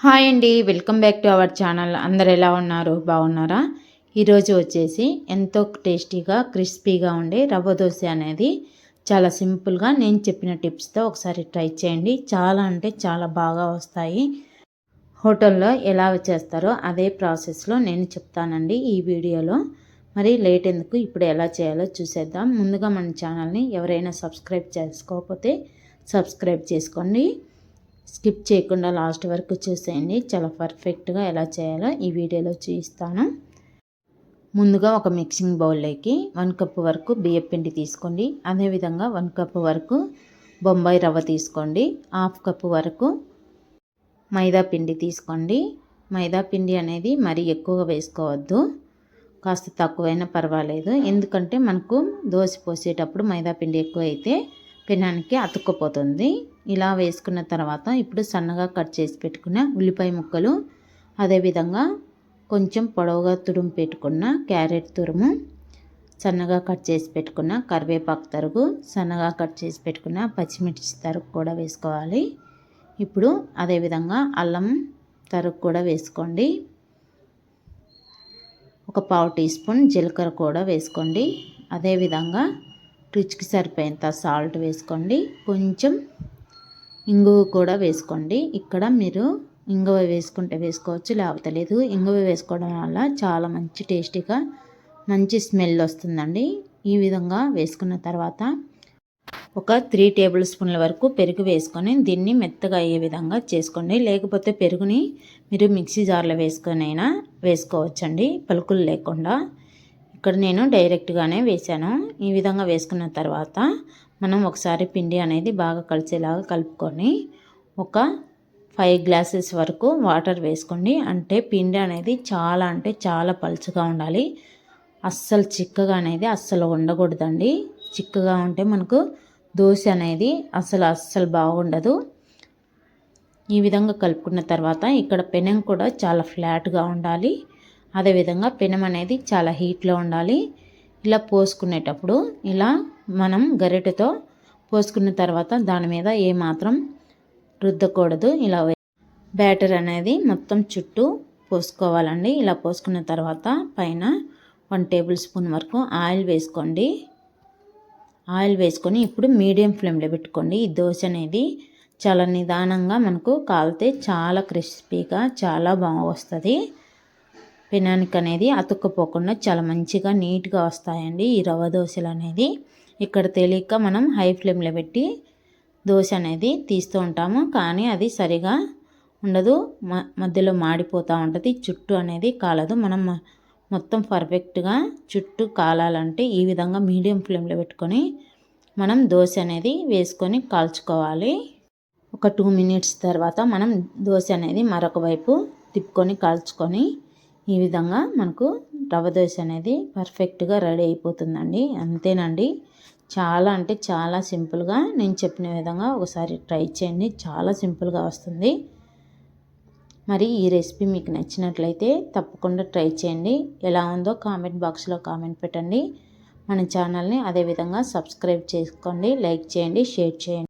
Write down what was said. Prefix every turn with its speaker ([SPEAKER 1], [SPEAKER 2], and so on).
[SPEAKER 1] Hi అండి, welcome back to our channel. అందరు ఎలా ఉన్నారు? బాగున్నారా? ఈరోజు వచ్చేసి ఎంతో టేస్టీగా క్రిస్పీగా ఉండే రవ్వ దోశ అనేది చాలా సింపుల్గా నేను చెప్పిన టిప్స్తో ఒకసారి ట్రై చేయండి. చాలా అంటే చాలా బాగా వస్తాయి. హోటల్లో ఎలా చేస్తారో అదే ప్రాసెస్లో నేను చెప్తానండి ఈ వీడియోలో. మరి లేట్ ఎందుకు, ఇప్పుడు ఎలా చేయాలో చూసేద్దాం. ముందుగా మన ఛానల్ని ఎవరైనా సబ్స్క్రైబ్ చేసుకోకపోతే సబ్స్క్రైబ్ చేసుకోండి. స్కిప్ చేయకుండా లాస్ట్ వరకు చూసేయండి. చాలా పర్ఫెక్ట్గా ఎలా చేయాలో ఈ వీడియోలో చూపిస్తాను. ముందుగా ఒక మిక్సింగ్ బౌల్లోకి 1 కప్పు వరకు బియ్యం పిండి తీసుకోండి. అదేవిధంగా 1 కప్పు వరకు బొంబాయి రవ్వ తీసుకోండి. 1/2 కప్పు వరకు మైదా పిండి తీసుకోండి. మైదా పిండి అనేది మరీ ఎక్కువగా వేసుకోవద్దు, కాస్త తక్కువైనా పర్వాలేదు. ఎందుకంటే మనకు దోశ పోసేటప్పుడు మైదా పిండి ఎక్కువ అయితే పెనానికి అతుక్కుపోతుంది. ఇలా వేసుకున్న తర్వాత ఇప్పుడు సన్నగా కట్ చేసి పెట్టుకున్న ఉల్లిపాయ ముక్కలు, అదేవిధంగా కొంచెం పొడవుగా తురుము పెట్టుకున్న క్యారెట్ తురుము, సన్నగా కట్ చేసి పెట్టుకున్న కరివేపాకు తరుగు, సన్నగా కట్ చేసి పెట్టుకున్న పచ్చిమిర్చి తరుగు కూడా వేసుకోవాలి. ఇప్పుడు అదేవిధంగా అల్లం తరుగు కూడా వేసుకోండి. ఒక 1/2 టీ స్పూన్ జీలకర్ర కూడా వేసుకోండి. అదేవిధంగా రుచికి సరిపోయేంత సాల్ట్ వేసుకోండి. కొంచెం ఇంగువ కూడా వేసుకోండి. ఇక్కడ మీరు ఇంగువ వేసుకుంటే వేసుకోవచ్చు, లేకపోతే లేదు. ఇంగువ వేసుకోవడం వల్ల చాలా మంచి టేస్టీగా మంచి స్మెల్ వస్తుందండి. ఈ విధంగా వేసుకున్న తర్వాత ఒక 3 టేబుల్ స్పూన్ల వరకు పెరుగు వేసుకొని దీన్ని మెత్తగా అయ్యే విధంగా చేసుకోండి. లేకపోతే పెరుగుని మీరు మిక్సీ జార్లో వేసుకొనైనా వేసుకోవచ్చండి, పలుకులు లేకుండా. ఇక్కడ నేను డైరెక్ట్గానే వేసాను. ఈ విధంగా వేసుకున్న తర్వాత మనం ఒకసారి పిండి అనేది బాగా కలిసేలాగా కలుపుకొని ఒక 5 గ్లాసెస్ వరకు వాటర్ వేసుకోండి. అంటే పిండి అనేది చాలా అంటే చాలా పలుచగా ఉండాలి. అస్సలు చిక్కగా అనేది అస్సలు ఉండకూడదండి. చిక్కగా ఉంటే మనకు దోశ అనేది అస్సలు బాగుండదు. ఈ విధంగా కలుపుకున్న తర్వాత ఇక్కడ పెనం కూడా చాలా ఫ్లాట్గా ఉండాలి. అదేవిధంగా పెనం అనేది చాలా హీట్లో ఉండాలి. ఇలా పోసుకునేటప్పుడు ఇలా మనం గరిటెతో పోసుకున్న తర్వాత దాని మీద ఏమాత్రం రుద్దకూడదు. ఇలా బ్యాటర్ అనేది మొత్తం చుట్టూ పోసుకోవాలండి. ఇలా పోసుకున్న తర్వాత పైన 1 టేబుల్ స్పూన్ వరకు ఆయిల్ వేసుకోండి. ఆయిల్ వేసుకొని ఇప్పుడు మీడియం ఫ్లేమ్లో పెట్టుకోండి. ఈ దోశ అనేది చాలా నిదానంగా మనకు కాలితే చాలా క్రిస్పీగా చాలా బాగా వస్తుంది. పెనానికి అనేది అతుక్కుపోకుండా చాలా మంచిగా నీట్గా వస్తాయండి ఈ రవ్వ దోశలు అనేది. ఇక్కడ తెలియక మనం హై ఫ్లేమ్లో పెట్టి దోశ అనేది తీస్తూ ఉంటాము, కానీ అది సరిగా ఉండదు. మధ్యలో మాడిపోతూ ఉంటుంది, చుట్టూ అనేది కాలదు. మనం మొత్తం పర్ఫెక్ట్గా చుట్టూ కాలాలంటే ఈ విధంగా మీడియం ఫ్లేమ్లో పెట్టుకొని మనం దోశ అనేది వేసుకొని కాల్చుకోవాలి. ఒక 2 మినిట్స్ తర్వాత మనం దోశ అనేది మరొక వైపు తిప్పుకొని కాల్చుకొని ఈ విధంగా మనకు రవ్వ దోశ అనేది పర్ఫెక్ట్గా రెడీ అయిపోతుందండి. అంతేనండి, చాలా అంటే చాలా సింపుల్గా నేను చెప్పిన విధంగా ఒకసారి ట్రై చేయండి. చాలా సింపుల్గా వస్తుంది. మరి ఈ రెసిపీ మీకు నచ్చినట్లయితే తప్పకుండా ట్రై చేయండి. ఎలా ఉందో కామెంట్ బాక్స్లో కామెంట్ పెట్టండి. మన ఛానల్ని అదేవిధంగా సబ్స్క్రైబ్ చేసుకోండి, లైక్ చేయండి, షేర్ చేయండి.